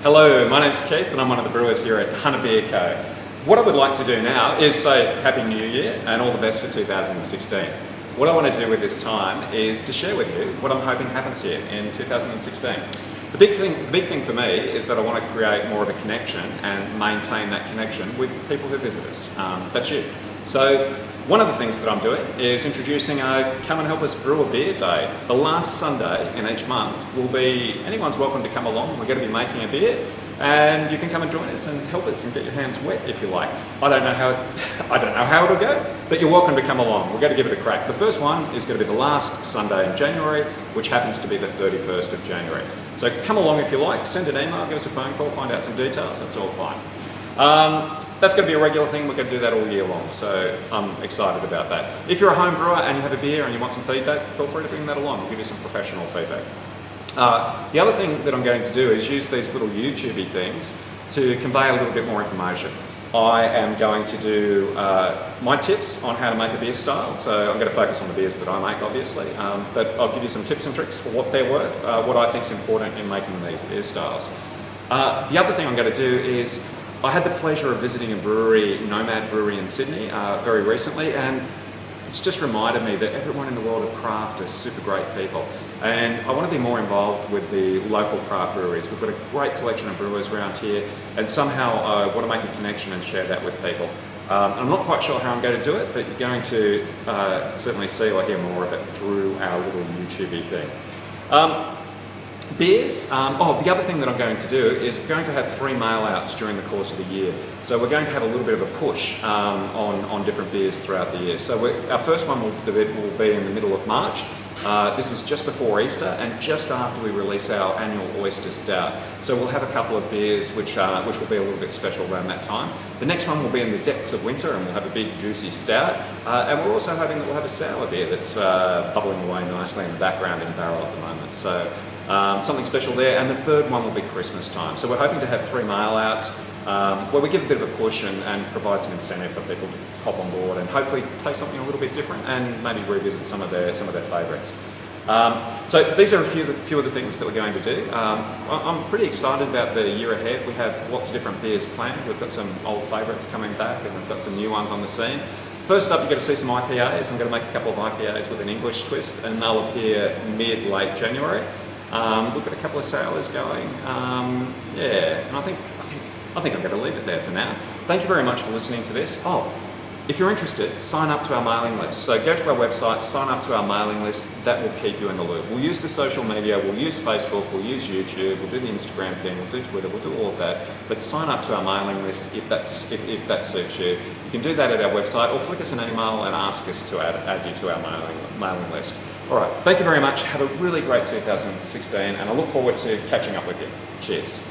Hello, my name's Keith and I'm one of the brewers here at Hunter Beer Co. What I would like to do now is say Happy New Year and all the best for 2016. What I want to do with this time is to share with you what I'm hoping happens here in 2016. The big thing for me is that I want to create more of a connection and maintain that connection with people who visit us. That's you. So one of the things that I'm doing is introducing a Come and Help Us Brew a Beer Day. The last Sunday in each month will be, anyone's welcome to come along. We're going to be making a beer and you can come and join us and help us and get your hands wet if you like. I don't know how it'll go, but you're welcome to come along. We're going to give it a crack. The first one is going to be the last Sunday in January, which happens to be the 31st of January. So come along if you like, send an email, give us a phone call, find out some details, that's all fine. That's going to be a regular thing, we're going to do that all year long, so I'm excited about that. If you're a home brewer and you have a beer and you want some feedback, feel free to bring that along, we'll give you some professional feedback. The other thing that I'm going to do is use these little YouTube-y things to convey a little bit more information. I am going to do my tips on how to make a beer style, so I'm going to focus on the beers that I make obviously, but I'll give you some tips and tricks for what they're worth, what I think is important in making these beer styles. The other thing I'm going to do is I had the pleasure of visiting a brewery, Nomad Brewery in Sydney, very recently, and it's just reminded me that everyone in the world of craft is super great people. And I want to be more involved with the local craft breweries. We've got a great collection of brewers around here, and somehow I want to make a connection and share that with people. I'm not quite sure how I'm going to do it, but you're going to certainly see or hear more of it through our little YouTube-y thing. Beers, the other thing that I'm going to do is we're going to have 3 mail-outs during the course of the year. So we're going to have a little bit of a push on different beers throughout the year. So our first one will be in the middle of March. This is just before Easter and just after we release our annual Oyster Stout. So we'll have a couple of beers which will be a little bit special around that time. The next one will be in the depths of winter and we'll have a big juicy stout. And we're also hoping that we'll have a sour beer that's bubbling away nicely in the background in a barrel at the moment. So something special there, and the third one will be Christmas time. So we're hoping to have 3 mail-outs where we give a bit of a push and provide some incentive for people to hop on board and hopefully taste something a little bit different and maybe revisit some of their favourites. So these are a few of the things that we're going to do. I'm pretty excited about the year ahead. We have lots of different beers planned. We've got some old favourites coming back and we've got some new ones on the scene. First up, you're going to see some IPAs. I'm going to make a couple of IPAs with an English twist and they'll appear mid-late January. We've got a couple of sailors going, and I think I'm going to leave it there for now. Thank you very much for listening to this. If you're interested, sign up to our mailing list. So go to our website, sign up to our mailing list, that will keep you in the loop. We'll use the social media, we'll use Facebook, we'll use YouTube, we'll do the Instagram thing, we'll do Twitter, we'll do all of that, but sign up to our mailing list if that suits you. You can do that at our website or flick us an email and ask us to add you to our mailing list. All right, thank you very much. Have a really great 2016 and I look forward to catching up with you. Cheers.